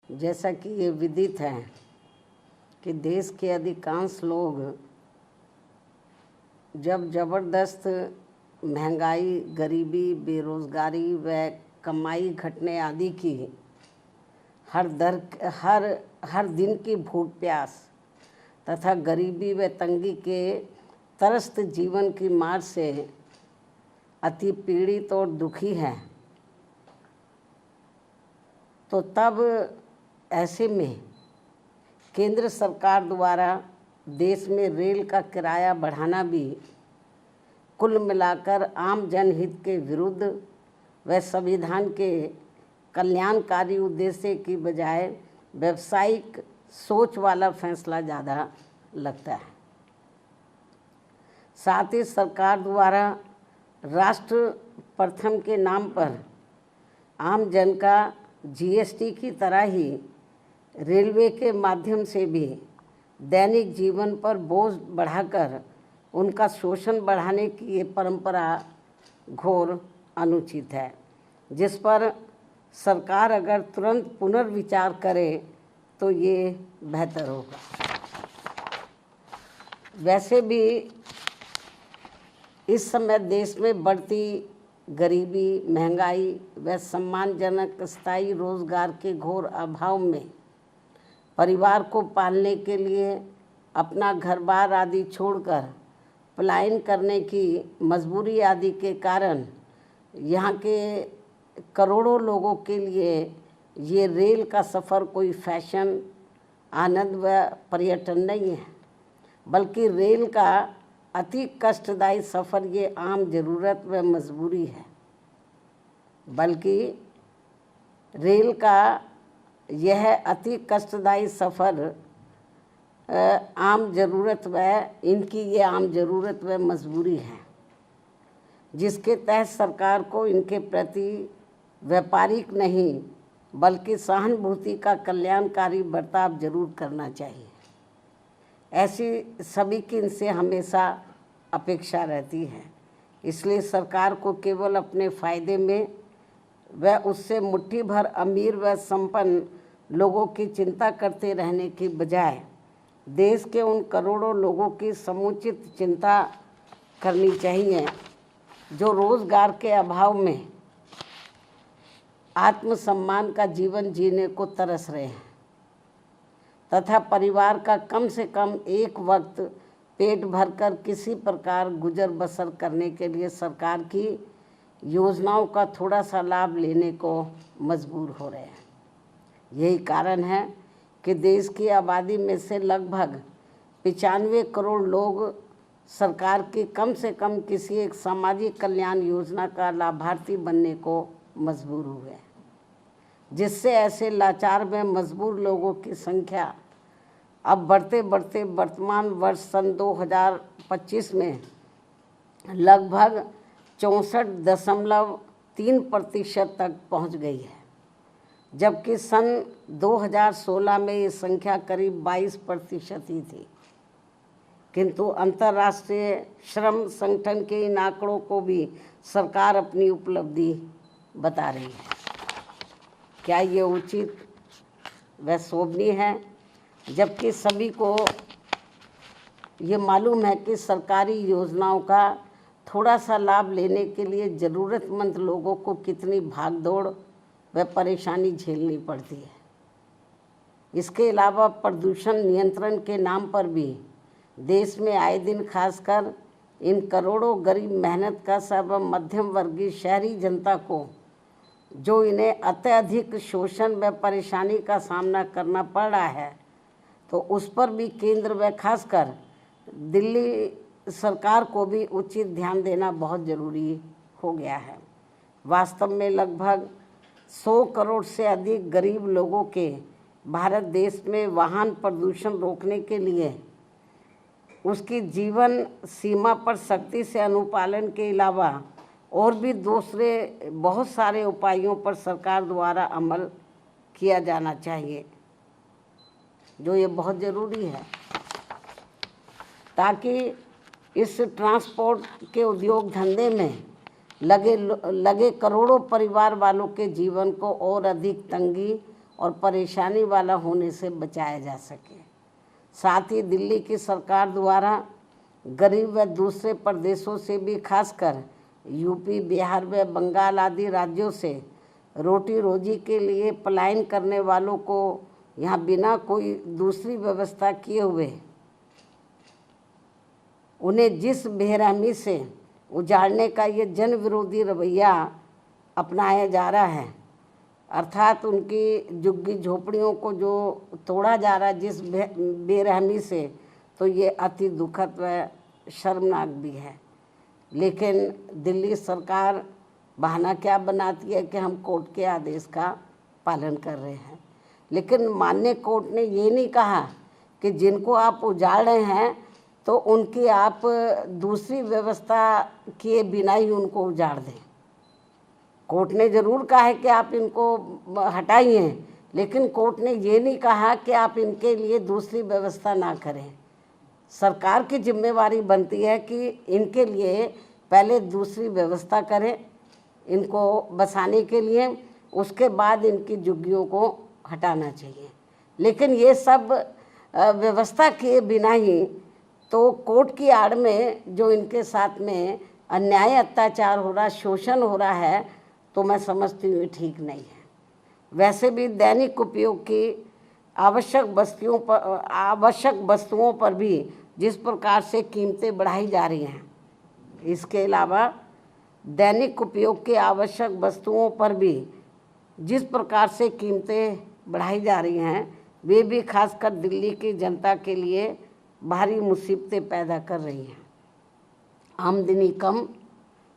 जैसा कि ये विदित है कि देश के अधिकांश लोग जब ज़बरदस्त महंगाई, गरीबी, बेरोज़गारी व कमाई घटने आदि की हर दिन की भूख प्यास तथा गरीबी व तंगी के त्रस्त जीवन की मार से अति पीड़ित और दुखी है, तो तब ऐसे में केंद्र सरकार द्वारा देश में रेल का किराया बढ़ाना भी कुल मिलाकर आम जनहित के विरुद्ध व संविधान के कल्याणकारी उद्देश्य की बजाय व्यावसायिक सोच वाला फैसला ज़्यादा लगता है। साथ ही सरकार द्वारा राष्ट्र प्रथम के नाम पर आम जन का जीएसटी की तरह ही रेलवे के माध्यम से भी दैनिक जीवन पर बोझ बढ़ाकर उनका शोषण बढ़ाने की ये परंपरा घोर अनुचित है, जिस पर सरकार अगर तुरंत पुनर्विचार करे तो ये बेहतर होगा। वैसे भी इस समय देश में बढ़ती गरीबी, महंगाई व सम्मानजनक स्थायी रोजगार के घोर अभाव में परिवार को पालने के लिए अपना घर-बार आदि छोड़कर पलायन करने की मजबूरी आदि के कारण यहाँ के करोड़ों लोगों के लिए ये रेल का सफ़र कोई फैशन, आनंद व पर्यटन नहीं है, बल्कि रेल का अति कष्टदायी सफ़र ये आम ज़रूरत व मजबूरी है। बल्कि रेल का यह अति कष्टदायी सफ़र आम ज़रूरत व इनकी ये आम ज़रूरत व मजबूरी है, जिसके तहत सरकार को इनके प्रति व्यापारिक नहीं बल्कि सहानुभूति का कल्याणकारी बर्ताव जरूर करना चाहिए। ऐसी सभी की इनसे हमेशा अपेक्षा रहती है। इसलिए सरकार को केवल अपने फ़ायदे में व उससे मुट्ठी भर अमीर व संपन्न लोगों की चिंता करते रहने की बजाय देश के उन करोड़ों लोगों की समुचित चिंता करनी चाहिए जो रोज़गार के अभाव में आत्मसम्मान का जीवन जीने को तरस रहे हैं तथा परिवार का कम से कम एक वक्त पेट भरकर किसी प्रकार गुजर बसर करने के लिए सरकार की योजनाओं का थोड़ा सा लाभ लेने को मजबूर हो रहे हैं। यही कारण है कि देश की आबादी में से लगभग 95 करोड़ लोग सरकार की कम से कम किसी एक सामाजिक कल्याण योजना का लाभार्थी बनने को मजबूर हुए हैं, जिससे ऐसे लाचार व मजबूर लोगों की संख्या अब बढ़ते बढ़ते वर्तमान वर्ष सन 2025 में लगभग 64.3% तक पहुंच गई है, जबकि सन 2016 में ये संख्या करीब 22% ही थी। किंतु अंतर्राष्ट्रीय श्रम संगठन के इन आंकड़ों को भी सरकार अपनी उपलब्धि बता रही है। क्या ये उचित व शोभनीय है? जबकि सभी को ये मालूम है कि सरकारी योजनाओं का थोड़ा सा लाभ लेने के लिए ज़रूरतमंद लोगों को कितनी भागदौड़ व परेशानी झेलनी पड़ती है। इसके अलावा प्रदूषण नियंत्रण के नाम पर भी देश में आए दिन खासकर इन करोड़ों गरीब मेहनत का सब मध्यम वर्गीय शहरी जनता को जो इन्हें अत्यधिक शोषण व परेशानी का सामना करना पड़ रहा है, तो उस पर भी केंद्र व खासकर दिल्ली सरकार को भी उचित ध्यान देना बहुत ज़रूरी हो गया है। वास्तव में लगभग 100 करोड़ से अधिक गरीब लोगों के भारत देश में वाहन प्रदूषण रोकने के लिए उसकी जीवन सीमा पर सख्ती से अनुपालन के अलावा और भी दूसरे बहुत सारे उपायों पर सरकार द्वारा अमल किया जाना चाहिए, जो ये बहुत ज़रूरी है, ताकि इस ट्रांसपोर्ट के उद्योग धंधे में लगे करोड़ों परिवार वालों के जीवन को और अधिक तंगी और परेशानी वाला होने से बचाया जा सके। साथ ही दिल्ली की सरकार द्वारा गरीब व दूसरे प्रदेशों से भी, खासकर यूपी, बिहार व बंगाल आदि राज्यों से रोटी रोजी के लिए पलायन करने वालों को यहाँ बिना कोई दूसरी व्यवस्था किए हुए उन्हें जिस बेरहमी से उजाड़ने का ये जन विरोधी रवैया अपनाया जा रहा है, अर्थात उनकी झुग्गी झोपड़ियों को जो तोड़ा जा रहा है जिस बेरहमी से, तो ये अति दुखद व शर्मनाक भी है। लेकिन दिल्ली सरकार बहाना क्या बनाती है कि हम कोर्ट के आदेश का पालन कर रहे हैं, लेकिन माननीय कोर्ट ने ये नहीं कहा कि जिनको आप उजाड़ रहे हैं तो उनकी आप दूसरी व्यवस्था किए बिना ही उनको उजाड़ दें। कोर्ट ने ज़रूर कहा है कि आप इनको हटाइए, लेकिन कोर्ट ने ये नहीं कहा कि आप इनके लिए दूसरी व्यवस्था ना करें। सरकार की जिम्मेवारी बनती है कि इनके लिए पहले दूसरी व्यवस्था करें इनको बसाने के लिए, उसके बाद इनकी झुग्गियों को हटाना चाहिए। लेकिन ये सब व्यवस्था किए बिना ही तो कोर्ट की आड़ में जो इनके साथ में अन्याय अत्याचार हो रहा, शोषण हो रहा है, तो मैं समझती हूँ ठीक नहीं है। वैसे भी दैनिक उपयोग की आवश्यक वस्तुओं पर भी जिस प्रकार से कीमतें बढ़ाई जा रही हैं, इसके अलावा दैनिक उपयोग की आवश्यक वस्तुओं पर भी जिस प्रकार से कीमतें बढ़ाई जा रही हैं, वे भी खासकर दिल्ली की जनता के लिए भारी मुसीबतें पैदा कर रही हैं। आमदनी कम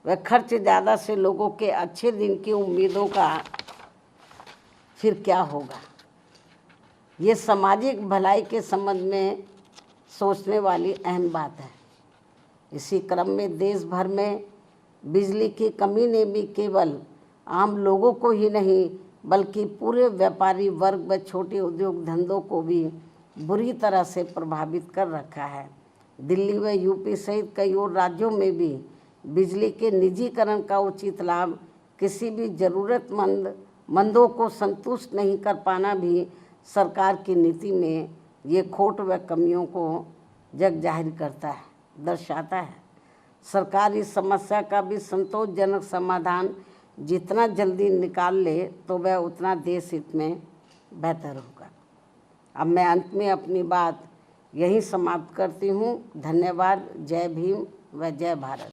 व खर्च ज़्यादा से लोगों के अच्छे दिन की उम्मीदों का फिर क्या होगा, ये सामाजिक भलाई के संबंध में सोचने वाली अहम बात है। इसी क्रम में देश भर में बिजली की कमी ने भी केवल आम लोगों को ही नहीं बल्कि पूरे व्यापारी वर्ग व छोटे उद्योग धंधों को भी बुरी तरह से प्रभावित कर रखा है। दिल्ली व यूपी सहित कई और राज्यों में भी बिजली के निजीकरण का उचित लाभ किसी भी ज़रूरतमंदों को संतुष्ट नहीं कर पाना भी सरकार की नीति में ये खोट व कमियों को जग जाहिर करता है, दर्शाता है। सरकार इस समस्या का भी संतोषजनक समाधान जितना जल्दी निकाल ले तो वह उतना देश हित में बेहतर होगा। अब मैं अंत में अपनी बात यहीं समाप्त करती हूँ। धन्यवाद। जय भीम व जय भारत।